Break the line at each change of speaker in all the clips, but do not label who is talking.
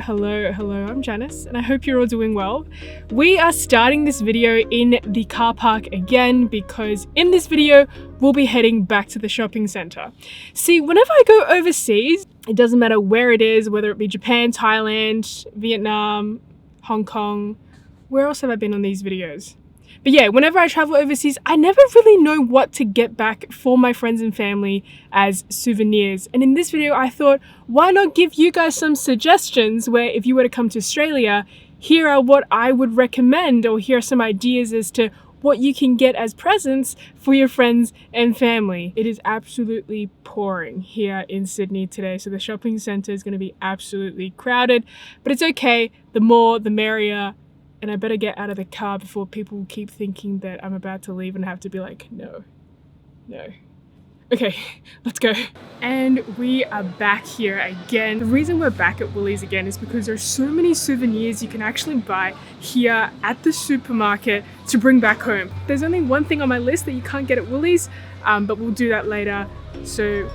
Hello, I'm Janice and I hope you're all doing well. We are starting this video in the car park again because in this video, we'll be heading back to the shopping center. See, whenever I go overseas, it doesn't matter where it is, whether it be Japan, Thailand, Vietnam, Hong Kong, where else have I been on these videos? But yeah, whenever I travel overseas, I never really know what to get back for my friends and family as souvenirs. And in this video, I thought, why not give you guys some suggestions where if you were to come to Australia, here are what I would recommend, or here are some ideas as to what you can get as presents for your friends and family. It is absolutely pouring here in Sydney today, so the shopping centre is going to be absolutely crowded, but it's okay. The more, the merrier. And I better get out of the car before people keep thinking that I'm about to leave and have to be like, no. Okay, let's go. And we are back here again. The reason we're back at Woolies again is because there's so many souvenirs you can actually buy here at the supermarket to bring back home. There's only one thing on my list that you can't get at Woolies, but we'll do that later. So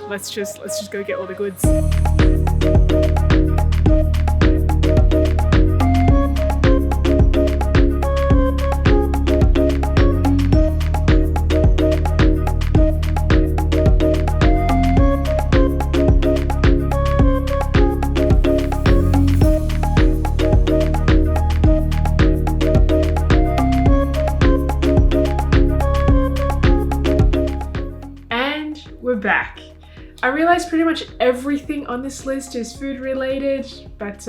let's just go get all the goods. Back. I realized pretty much everything on this list is food related, but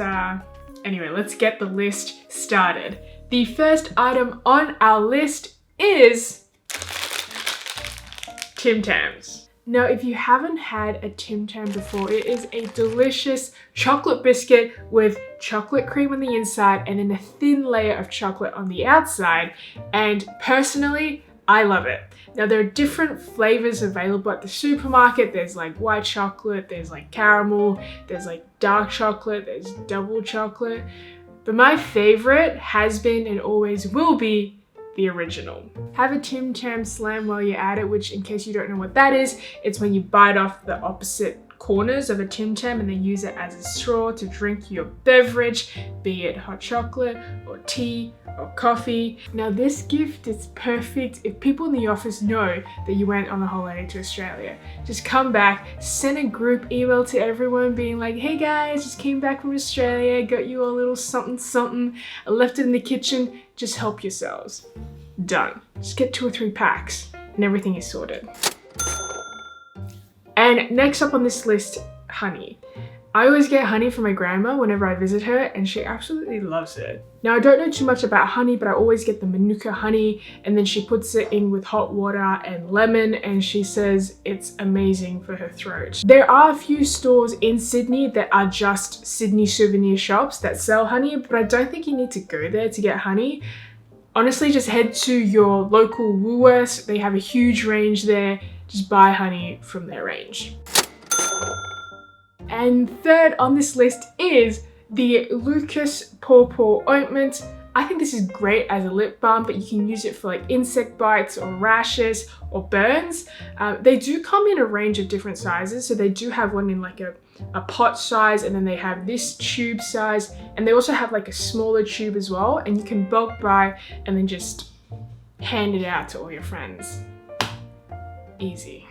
anyway, let's get the list started. The first item on our list is Tim Tams. Now, if you haven't had a Tim Tam before, it is a delicious chocolate biscuit with chocolate cream on the inside and then a thin layer of chocolate on the outside, and personally, I love it. Now, there are different flavors available at the supermarket. There's like white chocolate, there's like caramel, there's like dark chocolate, there's double chocolate. But my favorite has been and always will be the original. Have a Tim Tam slam while you're at it, which in case you don't know what that is, it's when you bite off the opposite corners of a Tim Tam and then use it as a straw to drink your beverage, be it hot chocolate or tea or coffee. Now, this gift is perfect if people in the office know that you went on a holiday to Australia. Just come back, send a group email to everyone being like, hey guys, just came back from Australia, got you a little something, I left it in the kitchen, just help yourselves. Done. Just get 2 or 3 packs and everything is sorted. And next up on this list, honey. I always get honey from my grandma whenever I visit her and she absolutely loves it. Now, I don't know too much about honey, but I always get the Manuka honey and then she puts it in with hot water and lemon and she says it's amazing for her throat. There are a few stores in Sydney that are just Sydney souvenir shops that sell honey, but I don't think you need to go there to get honey. Honestly, just head to your local Woolworths. They have a huge range there. Just buy honey from their range. And third on this list is the Lucas Paw Paw Ointment. I think this is great as a lip balm, but you can use it for like insect bites or rashes or burns. They do come in a range of different sizes. So they do have one in like a pot size, and then they have this tube size, and they also have like a smaller tube as well, and you can bulk buy and then just hand it out to all your friends. Easy.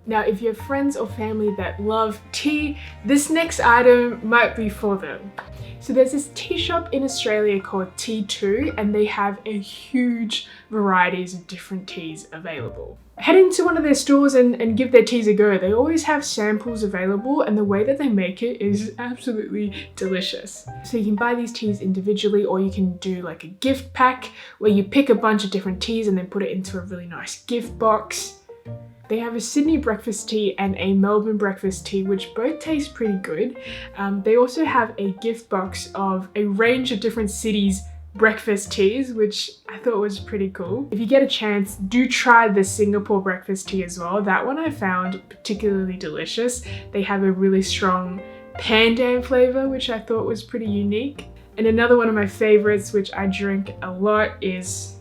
Now, if you have friends or family that love tea, this next item might be for them. So there's this tea shop in Australia called T2, and they have a huge varieties of different teas available. Head into one of their stores and give their teas a go. They always have samples available, and the way that they make it is absolutely delicious. So you can buy these teas individually, or you can do like a gift pack where you pick a bunch of different teas and then put it into a really nice gift box. They have a Sydney breakfast tea and a Melbourne breakfast tea, which both taste pretty good. They also have a gift box of a range of different cities' breakfast teas, which I thought was pretty cool. If you get a chance, do try the Singapore breakfast tea as well. That one I found particularly delicious. They have a really strong pandan flavor, which I thought was pretty unique. And another one of my favorites, which I drink a lot, is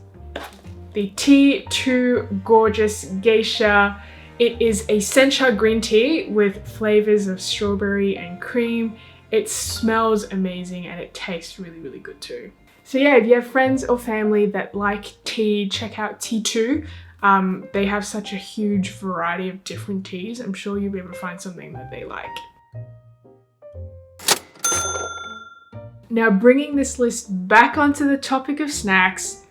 the T2 Gorgeous Geisha It is a sencha green tea with flavors of strawberry and cream. It smells amazing and it tastes really, really good too. So yeah, if you have friends or family that like tea, check out T2. They have such a huge variety of different teas. I'm sure you'll be able to find something that they like. Now, bringing this list back onto the topic of snacks,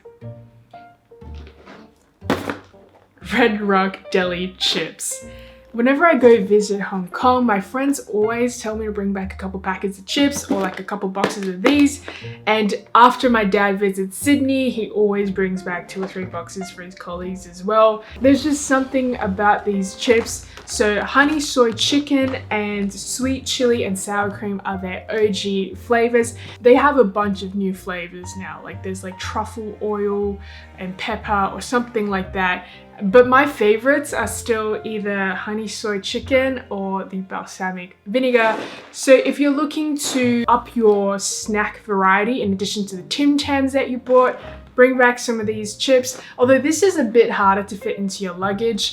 Red Rock Deli chips. Whenever I go visit Hong Kong, my friends always tell me to bring back a couple packets of chips or like a couple boxes of these. And after my dad visits Sydney, he always brings back 2 or 3 boxes for his colleagues as well. There's just something about these chips. So honey soy chicken and sweet chili and sour cream are their OG flavors. They have a bunch of new flavors now. Like there's like truffle oil and pepper or something like that. But my favorites are still either honey soy chicken or the balsamic vinegar. So if you're looking to up your snack variety in addition to the Tim Tams that you bought, bring back some of these chips. Although this is a bit harder to fit into your luggage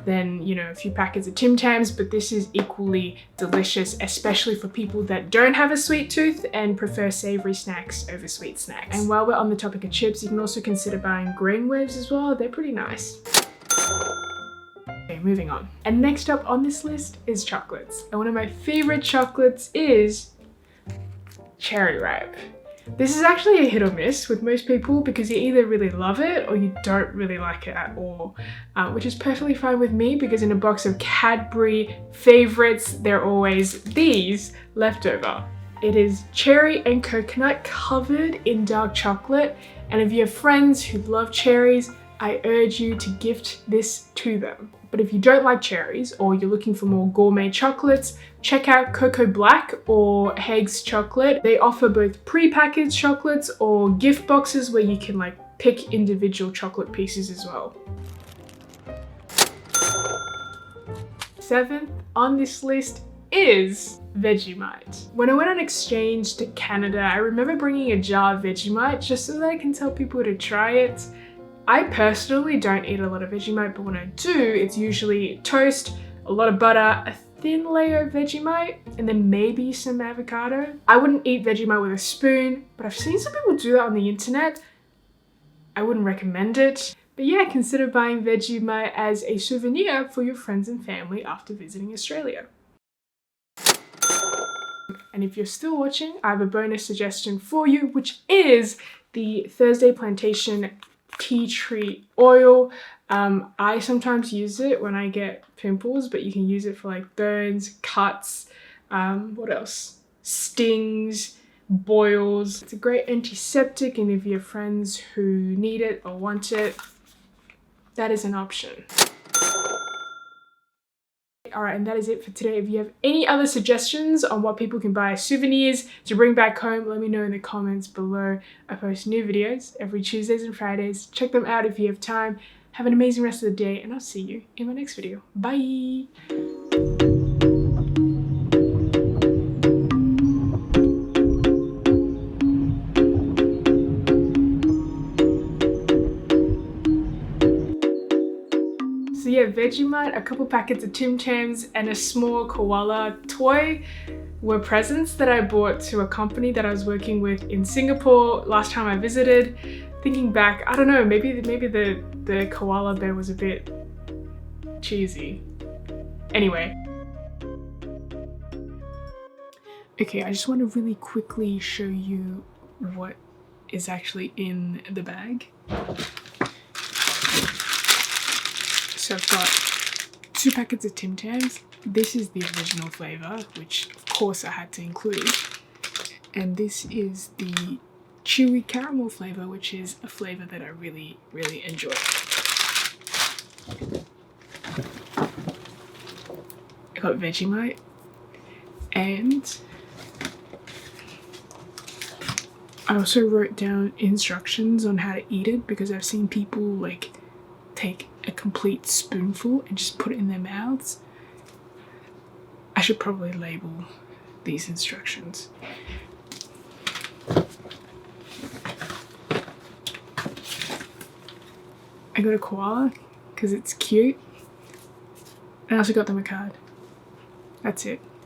than, you know, a few packets of Tim Tams, but this is equally delicious, especially for people that don't have a sweet tooth and prefer savory snacks over sweet snacks. And while we're on the topic of chips, you can also consider buying grain waves as well. They're pretty nice. Okay, moving on. And next up on this list is chocolates. And one of my favorite chocolates is cherry ripe. This is actually a hit or miss with most people because you either really love it or you don't really like it at all, which is perfectly fine with me because in a box of Cadbury favorites, there are always these left over. It is cherry and coconut covered in dark chocolate, and if you have friends who love cherries, I urge you to gift this to them. But if you don't like cherries or you're looking for more gourmet chocolates, check out Cocoa Black or Haig's Chocolate. They offer both pre-packaged chocolates or gift boxes where you can like pick individual chocolate pieces as well. 7th on this list is Vegemite. When I went on exchange to Canada, I remember bringing a jar of Vegemite just so that I can tell people to try it. I personally don't eat a lot of Vegemite, but when I do, it's usually toast, a lot of butter, a thin layer of Vegemite, and then maybe some avocado. I wouldn't eat Vegemite with a spoon, but I've seen some people do that on the internet. I wouldn't recommend it. But yeah, consider buying Vegemite as a souvenir for your friends and family after visiting Australia. And if you're still watching, I have a bonus suggestion for you, which is the Thursday Plantation tea tree oil. I sometimes use it when I get pimples, but you can use it for like burns, cuts, what else? Stings, boils. It's a great antiseptic, and if you have friends who need it or want it, that is an option. Alright, and that is it for today. If you have any other suggestions on what people can buy as souvenirs to bring back home, let me know in the comments below. I post new videos every Tuesdays and Fridays. Check them out if you have time. Have an amazing rest of the day, and I'll see you in my next video. Bye! So yeah, Vegemite, a couple packets of Tim Tams, and a small koala toy were presents that I bought to a company that I was working with in Singapore last time I visited. Thinking back, I don't know, maybe the koala bear was a bit cheesy. Anyway. Okay, I just want to really quickly show you what is actually in the bag. So I've got 2 packets of Tim Tams. This is the original flavor, which of course I had to include. And this is the chewy caramel flavor, which is a flavor that I really, really enjoy. I got Vegemite, and I also wrote down instructions on how to eat it because I've seen people like take a complete spoonful and just put it in their mouths. I should probably label these instructions. I got a koala because it's cute. I also got them a card. That's it.